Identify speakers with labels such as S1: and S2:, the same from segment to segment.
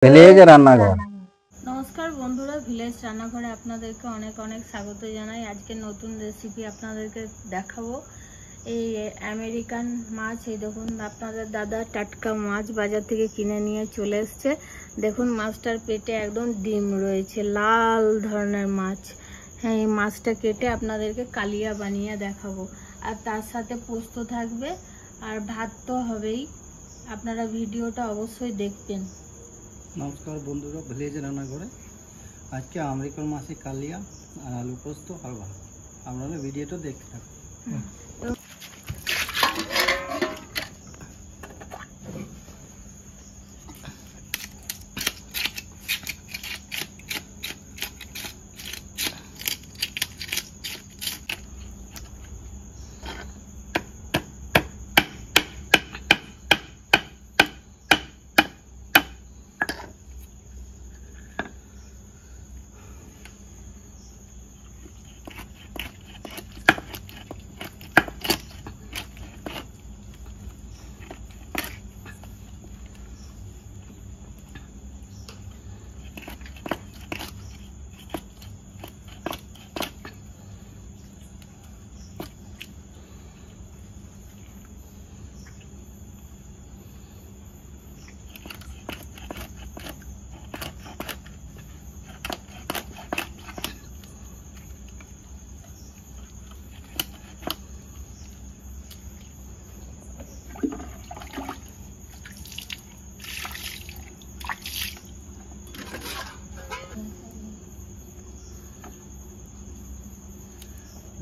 S1: Village রান্নাঘর।
S2: নমস্কার বন্ধুরা, ভিলেজ রান্নাঘরে আপনাদেরকে অনেক অনেক স্বাগত জানাই। আজকে নতুন রেসিপি আপনাদেরকে দেখাবো। এই আমেরিকান মাছ, এই দেখুন আপনাদের দাদা টাটকা মাছ বাজার থেকে কিনে নিয়ে চলে এসছে। দেখুন মাছটার পেটে একদম ডিম রয়েছে, লাল ধরনের মাছ। হ্যাঁ, এই মাছটা কেটে আপনাদেরকে কালিয়া বানিয়ে দেখাবো। আর তার সাথে পোস্ত থাকবে, আর ভাত তো হবেই। আপনারা ভিডিওটা অবশ্যই দেখবেন।
S1: নমস্কার বন্ধুরা, ভিলেজ রান্নাঘরে আজকে আমেরিকান মাছের কালিয়া আর আলু পোস্ত আর ভাত। আপনারা ভিডিওটা দেখতে থাকুন।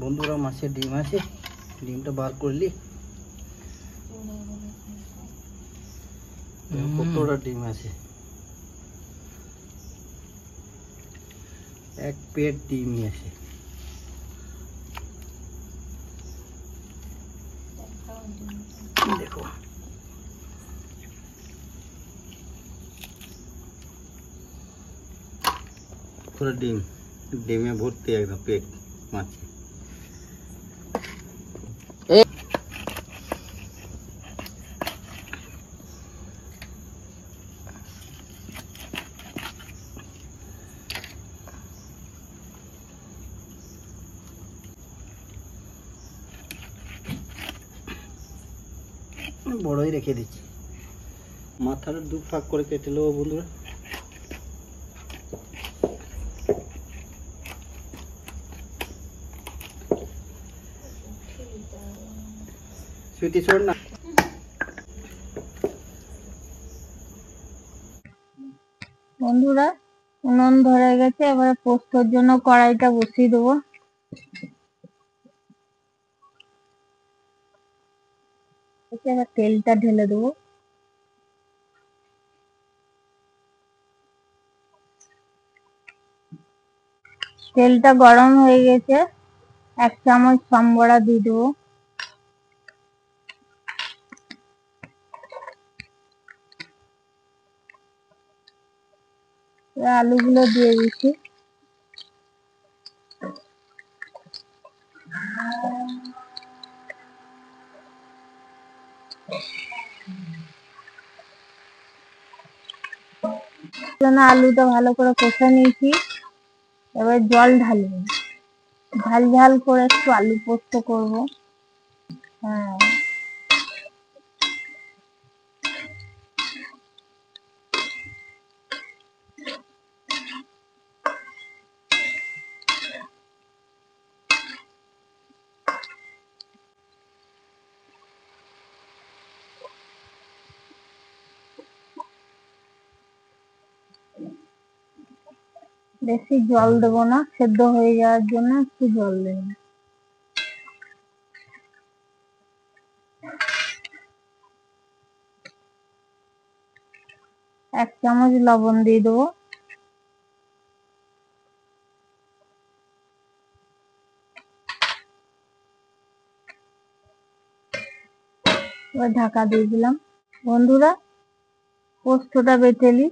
S1: বন্ধুরা, মাছের ডিম আছে, ডিমটা বার করলি। কতটা ডিম আছে, এক পেট ডিমই আছে। দেখো, পুরো ডিমে ভর্তি একদম পেট মাছ। বড়ই রেখে দিচ্ছি, মাথাটা দু ফাঁক করে কেটে নেবো বন্ধুরা। সুইটি ছোড় না।
S2: বন্ধুরা, উনুন ধরে গেছে, এবারে পোস্তর জন্য কড়াইটা বসিয়ে দেবো। এবার তেলটা ঢেলে দেবো। তেলটা গরম হয়ে গেছে, 1 চামচ সম্বরা দিয়ে দেবো। আলুগুলো দিয়ে দিচ্ছি। আলুটা ভালো করে কষে নিয়েছি, এবার জল ঢালবো। ঝাল ঝাল করে একটু আলু পোস্ত করবো। হ্যাঁ, বেশি জল দেবো না, সেদ্ধ হয়ে যাওয়ার জন্য একটু জল দেবো। 1 চামচ লবণ দিয়ে দেবো। এবার ঢাকা দিয়ে দিলাম। বন্ধুরা, পোস্তটা বেটে নিই।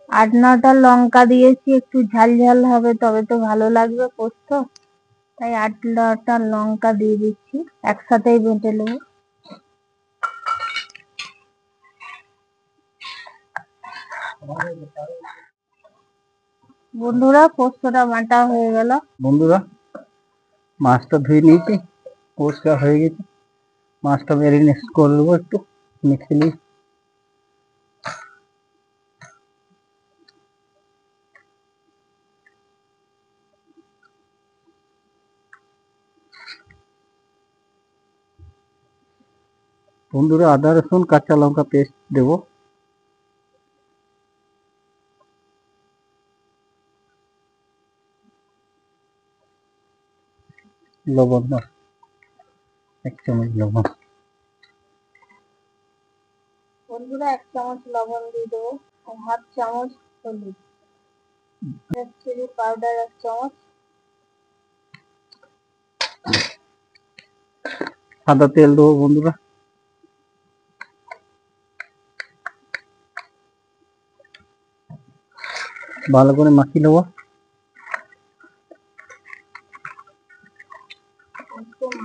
S2: 8-9টা লঙ্কা দিয়েছি, একটু ঝাল ঝাল হবে তবে তো ভালো লাগবে পোস্ত, তাই 8-9টা লঙ্কা দিয়ে দিচ্ছি, একসাথেই বেটে নেব। বন্ধুরা পোস্তটা বাটা হয়ে গেল।
S1: বন্ধুরা মাছটা ধুয়ে নিয়েছি, পরিষ্কার হয়ে গেছে। মাছটা ম্যারিনেট করে দেবো একটু মেখে নিই। বন্ধুরা আদা রসুন কাঁচা লঙ্কা পেস্ট দেবো। লবণ 1 চামচ লবণ।
S2: বন্ধুরা 1 চামচ লবণ দিয়ে দেবো, 1/2 চামচ হলুদ, রেড চিলি পাউডার 1 চামচ,
S1: সাদা তেল দেবো বন্ধুরা। ভালো করে মাখিয়ে নেবো।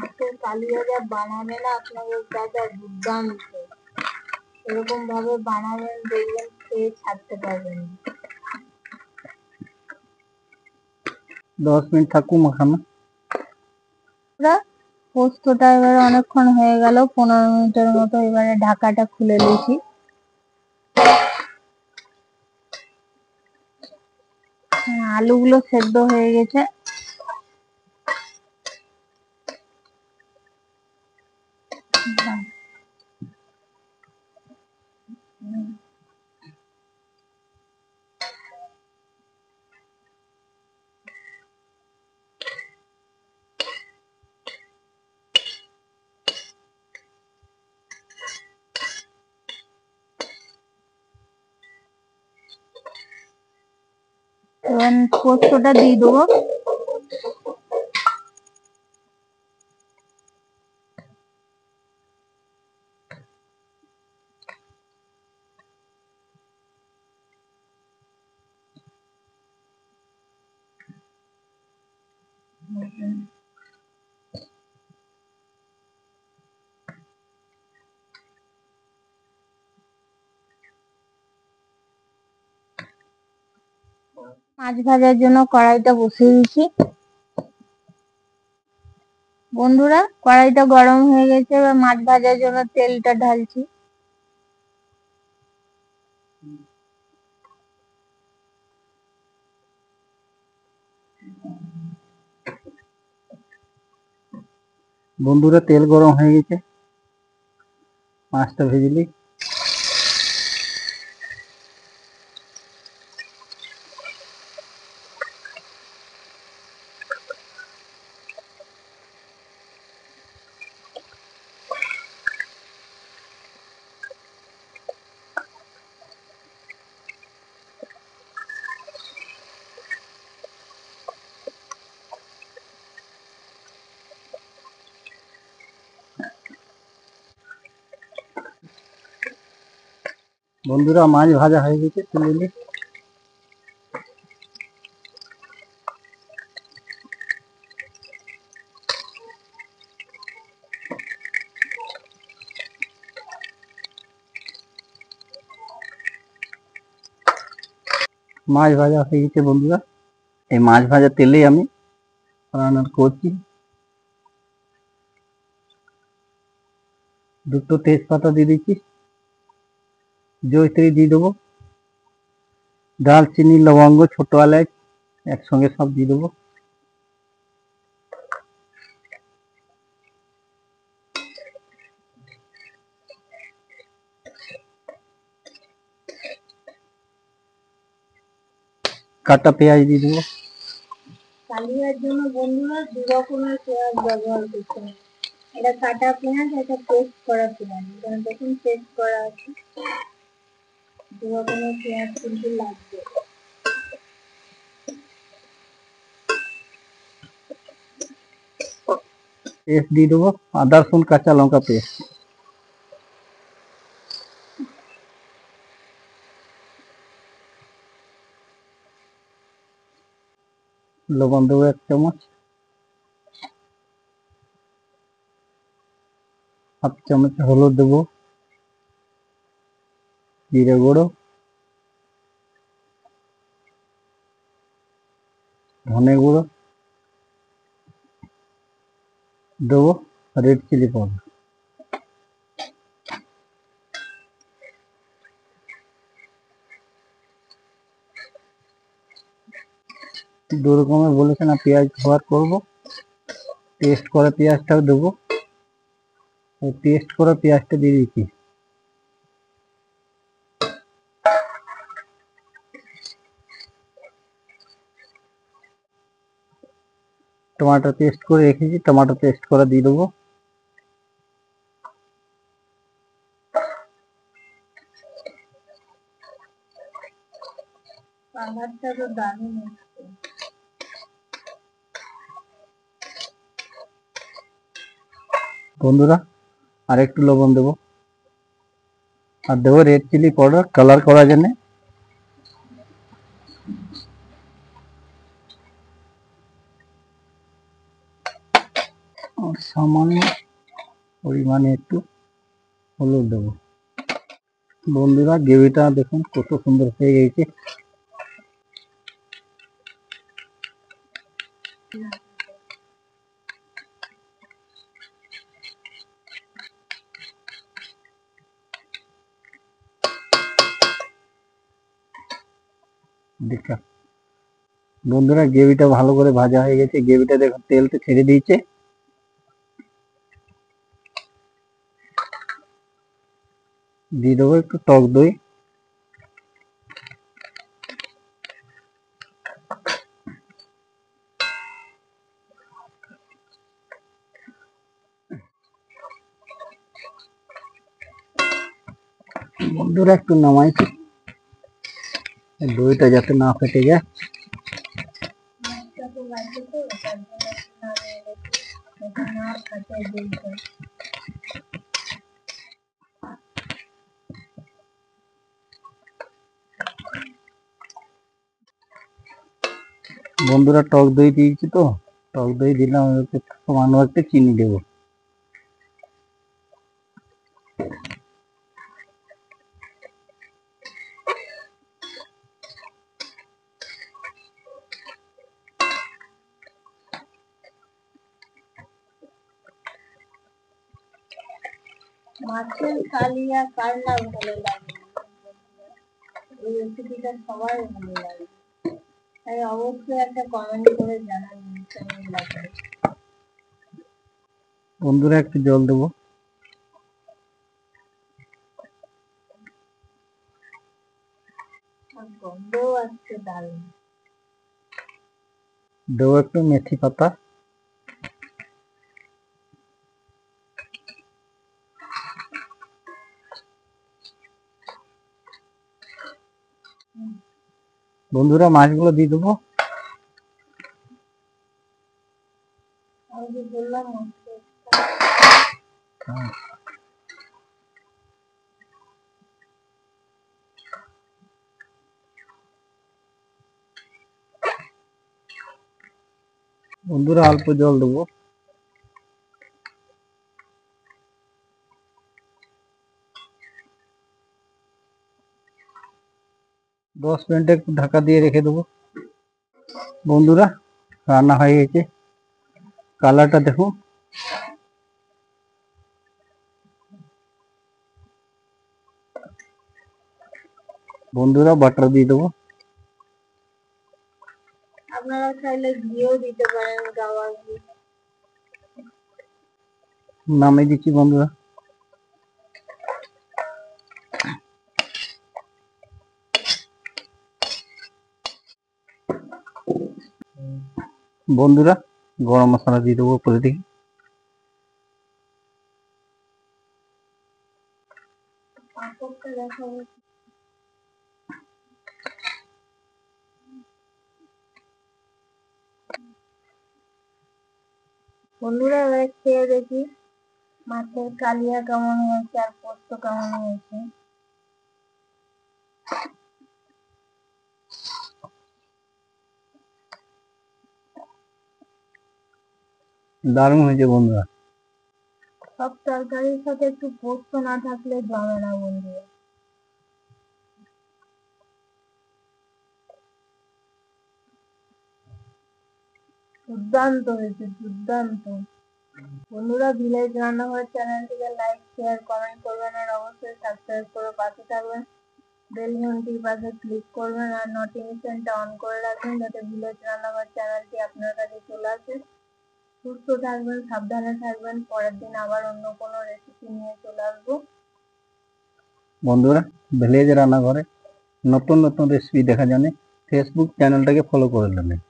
S2: মাছের কালিয়া যা বানাবে না আপনাদের দাদা দুর্দান্ত, এরকম ভাবে বানাবেন দেখবেন খেয়ে ছাড়তে পারবেন।
S1: 10 মিনিট থাকুক মাখানো।
S2: পোস্তটা এবারে অনেকক্ষণ হয়ে গেল, 15 মিনিটের মতো। এবারে ঢাকাটা খুলে দিয়েছি। আলুগুলো সেদ্ধ হয়ে গেছে। এবার পোস্তটা দিয়ে দেবো। মাছ ভাজার জন্য কড়াইটা বসিয়ে দিয়েছি। বন্ধুরা কড়াইটা গরম হয়ে গেছে, এবার মাছ ভাজার জন্য তেলটা ঢালছি।
S1: বন্ধুরা তেল গরম হয়ে গেছে, মাছটা ভেজে নিই। বন্ধুরা মাছ ভাজা হয়ে গেছে, তুলে নিই। মাছ ভাজা হয়ে গেছে বন্ধুরা। এই মাছ ভাজা তেলেই আমি রান্না করছি। দুটো তেজপাতা দিয়ে দিচ্ছি, জয়িত্রী দিয়ে দেবো, দারচিনি লবঙ্গ ছোট এলাচ একসঙ্গে সব দিয়ে দেবো। কাটা পেঁয়াজ দিয়ে দেবো।
S2: কালিয়ার জন্য বন্ধুরা 2 রকমের পেঁয়াজ ব্যবহার করতে হবে, এটা কাটা পেঁয়াজ, এটা পেস্ট করা পেঁয়াজ। কারণ দেখুন পেস্ট করা আছে, 2 রকমের পেঁয়াজ কিন্তু লাগবে।
S1: পেস্ট দিয়ে দেবো, আদা রসুন কাঁচা লঙ্কা পেস্ট। লবণ দেবো 1 চামচ, হাফ চামচ হলুদ দেবো, জিরে গুঁড়ো, ধনে গুঁড়ো দেবো, রেড চিলি পাউডার। দু রকমের বলেছে না পেঁয়াজ ব্যবহার করবো, পেস্ট করা পেঁয়াজটাও দেবো, পেস্ট করা পেঁয়াজটা দিয়ে দিচ্ছি। টমেটো পেস্ট করে রেখেছি, টমেটো পেস্ট করা দিয়ে দেবো।
S2: কালারটা তো দারুণ এসছে।
S1: বন্ধুরা আর একটু লবণ দেবো, আর দেবো রেড চিলি পাউডার কালার করার জন্য। আর সামান্য পরিমাণে একটু হলুদ দেবো। বন্ধুরা গ্রেভিটা দেখুন কত সুন্দর হয়ে গেছে। দেখা বন্ধুরা গ্রেভিটা ভালো করে ভাজা হয়ে গেছে, গ্রেভিটা দেখুন তেলটা ছেড়ে দিয়েছে। দিয়ে দেবো একটু টক দই, বন্ধুরা একটু নামাইছি দইটা যাতে না ফেটে যায়। বন্ধুরা টক দই দিয়েছি তো, টক দই দিলাম, সামান্য একটু চিনি দেবো।
S2: মাছের কালিয়া কার না ভালো লাগে? এই রেসিপিটা সবার ভালো লাগে, তাই অবশ্যই একটা কমেন্ট করে জানাবেন কেমন লাগে।
S1: বন্ধুরা একটু জল দেবো,
S2: আর গন্ধও আসছে দারুণ।
S1: দেবো একটু মেথি পাতা, বন্ধুরা মাছগুলো দিয়ে দেবো।
S2: আমি যে বললাম
S1: বন্ধুরা অল্প জল দেবো, দশ মিনিট একটু ঢাকা দিয়ে রেখে দেবো। বন্ধুরা রান্না হয়ে গেছে, কালারটা দেখুন। বন্ধুরা বাটার দিয়ে দেবো,
S2: আপনারা চাইলে ঘিও দিতে পারেন, গাওয়া ঘি।
S1: নামিয়ে দিচ্ছি বন্ধুরা। বন্ধুরা গরম মশলা দিয়ে দেবো উপরে দিকে।
S2: বন্ধুরা এবার খেয়ে দেখি মাছের কালিয়া কেমন হয়েছে আর পোস্ত কেমন হয়েছে।
S1: দারুণ হয়েছে বন্ধুরা।
S2: সব তরকারির সাথে একটু পোস্ত না থাকলে জমে না বন্ধুরা। দুর্দান্ত হয়েছে, দুর্দান্ত। বন্ধুরা, ভিলেজ রান্নাঘর চ্যানেলটিকে লাইক, শেয়ার, কমেন্ট করবেন আর অবশ্যই সাবস্ক্রাইব করে পাশে থাকবেন। বেল ঘন্টির পাশে ক্লিক করবেন আর নোটিফিকেশনটা অন করে রাখবেন যাতে ভিলেজ রান্নাঘর চ্যানেলটি আপনার কাছে চলে আসে। সুস্থ থাকবেন, সাবধানে থাকবেন। পরের দিন আবার অন্য কোনো রেসিপি নিয়ে চলে আসবো।
S1: বন্ধুরা, ভিলেজ রান্নাঘরে নতুন নতুন রেসিপি দেখার জন্য ফেসবুক চ্যানেলটাকে ফলো করে নেবেন।